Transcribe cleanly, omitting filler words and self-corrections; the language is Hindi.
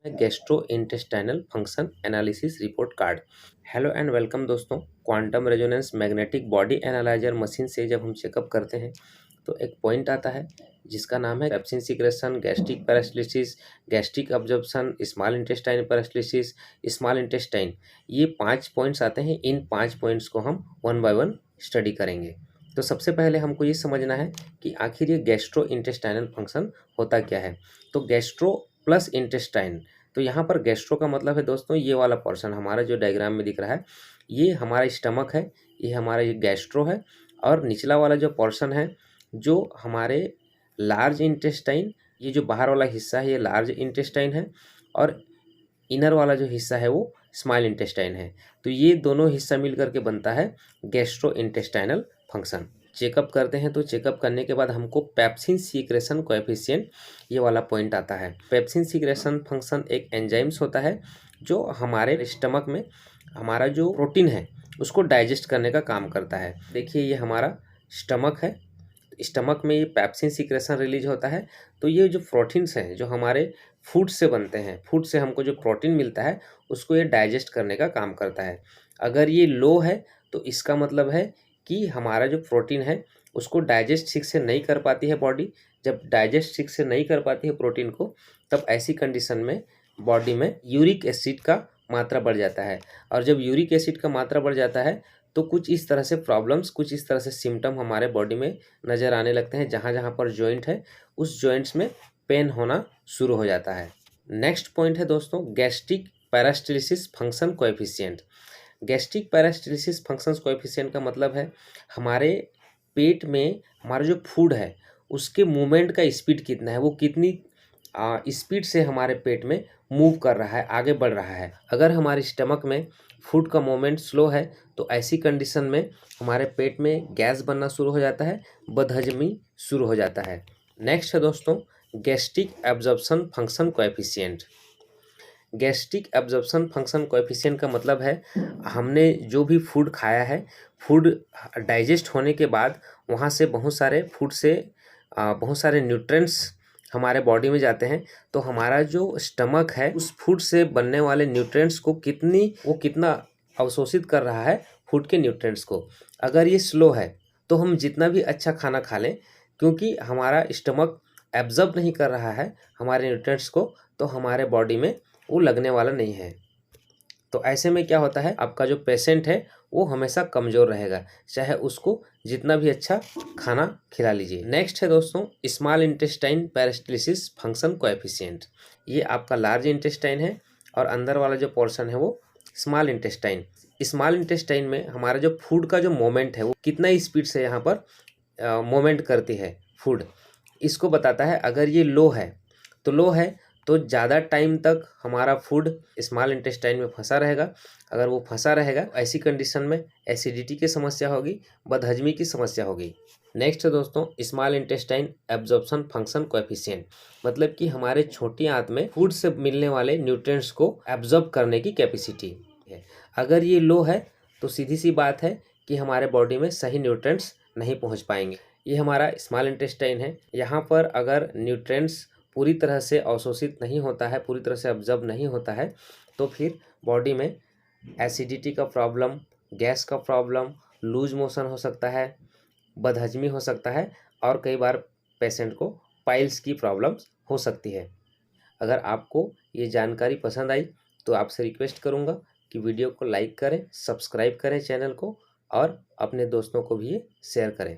Gastrointestinal function analysis report card. Hello and welcome दोस्तों। Quantum resonance magnetic body analyzer machine से जब हम चेकअप करते हैं तो एक पॉइंट आता है जिसका नाम है pepsin secretion, gastric paralysis, gastric absorption, small intestine paralysis, small intestine. ये 5 पॉइंट्स आते हैं। इन 5 पॉइंट्स को हम वन बाय वन स्टडी करेंगे। तो सबसे पहले हमको ये समझना है कि आखिर ये गैस्ट्रो इंटेस्टाइनल फंक्शन होता क्या है। तो गैस्ट्रो प्लस इंटेस्टाइन, तो यहाँ पर गैस्ट्रो का मतलब है दोस्तों ये वाला पोर्शन हमारा जो डायग्राम में दिख रहा है, ये हमारा स्टमक है, ये हमारा ये गैस्ट्रो है। और निचला वाला जो पोर्शन है जो हमारे लार्ज इंटेस्टाइन, ये जो बाहर वाला हिस्सा है ये लार्ज इंटेस्टाइन है, और इनर वाला जो हिस्सा है वो स्मॉल इंटेस्टाइन है। तो ये दोनों हिस्सा मिल करके बनता है गैस्ट्रो इंटेस्टाइनल फंक्शन। चेकअप करते हैं तो चेकअप करने के बाद हमको पेप्सिन सीक्रेशन कोएफिशिएंट ये वाला पॉइंट आता है। पेप्सिन सीक्रेशन फंक्शन एक एंजाइम्स होता है जो हमारे स्टमक में हमारा जो प्रोटीन है उसको डाइजेस्ट करने का काम करता है। देखिए ये हमारा स्टमक है, स्टमक में ये पेप्सिन सीक्रेशन रिलीज होता है। तो ये जो प्रोटीन्स हैं जो हमारे फूड से बनते हैं, फूड से हमको जो प्रोटीन मिलता है उसको ये डाइजेस्ट करने का काम करता है। अगर ये लो है तो इसका मतलब है कि हमारा जो प्रोटीन है उसको डाइजेस्ट ठीक से नहीं कर पाती है बॉडी। जब डाइजेस्ट ठीक से नहीं कर पाती है प्रोटीन को, तब ऐसी कंडीशन में बॉडी में यूरिक एसिड का मात्रा बढ़ जाता है। और जब यूरिक एसिड का मात्रा बढ़ जाता है तो कुछ इस तरह से प्रॉब्लम्स, कुछ इस तरह से सिम्टम हमारे बॉडी में नज़र आने लगते हैं। जहाँ जहाँ पर जॉइंट है उस जॉइंट्स में पेन होना शुरू हो जाता है। नेक्स्ट पॉइंट है दोस्तों gastric peristalsis function coefficient. Gastric peristalsis function coefficient का मतलब है हमारे पेट में हमारा जो फूड है उसके मूवमेंट का स्पीड कितना है, वो कितनी स्पीड से हमारे पेट में मूव कर रहा है, आगे बढ़ रहा है। अगर हमारे स्टमक में फूड का मूवमेंट स्लो है तो ऐसी कंडीशन में हमारे पेट में गैस बनना शुरू हो जाता है, बदहजमी शुरू हो जाता है। नेक्स्ट है दोस्तों gastric absorption function coefficient. Gastric absorption function coefficient का मतलब है हमने जो भी फूड खाया है, फूड डाइजेस्ट होने के बाद वहाँ से बहुत सारे फूड से बहुत सारे न्यूट्रिएंट्स हमारे बॉडी में जाते हैं। तो हमारा जो स्टमक है उस फूड से बनने वाले न्यूट्रिएंट्स को कितना अवशोषित कर रहा है फूड के न्यूट्रिएंट्स को। अगर ये स्लो है तो हम जितना भी अच्छा खाना खा लें, क्योंकि हमारा स्टमक एब्जॉर्ब नहीं कर रहा है हमारे न्यूट्रिएंट्स को, तो हमारे बॉडी में वो लगने वाला नहीं है। तो ऐसे में क्या होता है, आपका जो पेशेंट है वो हमेशा कमज़ोर रहेगा, चाहे उसको जितना भी अच्छा खाना खिला लीजिए। नेक्स्ट है दोस्तों स्मॉल इंटेस्टाइन पैरास्टलिसिस फंक्शन कोएफिशिएंट। ये आपका लार्ज इंटेस्टाइन है और अंदर वाला जो पोर्शन है वो स्मॉल इंटेस्टाइन। स्मॉल इंटेस्टाइन में हमारा जो फूड का जो मोमेंट है वो कितना स्पीड से यहाँ पर मोमेंट करती है फूड, इसको बताता है। अगर ये लो है तो ज़्यादा टाइम तक हमारा फूड स्मॉल इंटेस्टाइन में फंसा रहेगा। अगर वो फंसा रहेगा ऐसी कंडीशन में एसिडिटी की समस्या होगी, बदहजमी की समस्या होगी। नेक्स्ट है दोस्तों small intestine absorption function coefficient, मतलब कि हमारे छोटी आंत में फूड से मिलने वाले न्यूट्रिएंट्स को एब्जॉर्ब करने की कैपेसिटी है। अगर ये लो है तो सीधी सी बात है कि हमारे बॉडी में सही न्यूट्रिएंट्स नहीं पहुँच पाएंगे। ये हमारा स्मॉल इंटेस्टाइन है। यहाँ पर अगर न्यूट्रिएंट्स पूरी तरह से अवशोषित नहीं होता है, पूरी तरह से ऑब्जर्व नहीं होता है, तो फिर बॉडी में एसिडिटी का प्रॉब्लम, गैस का प्रॉब्लम, लूज मोशन हो सकता है, बदहजमी हो सकता है, और कई बार पेशेंट को पाइल्स की प्रॉब्लम्स हो सकती है। अगर आपको ये जानकारी पसंद आई तो आपसे रिक्वेस्ट करूँगा कि वीडियो को लाइक करें, सब्सक्राइब करें चैनल को, और अपने दोस्तों को भी ये शेयर करें।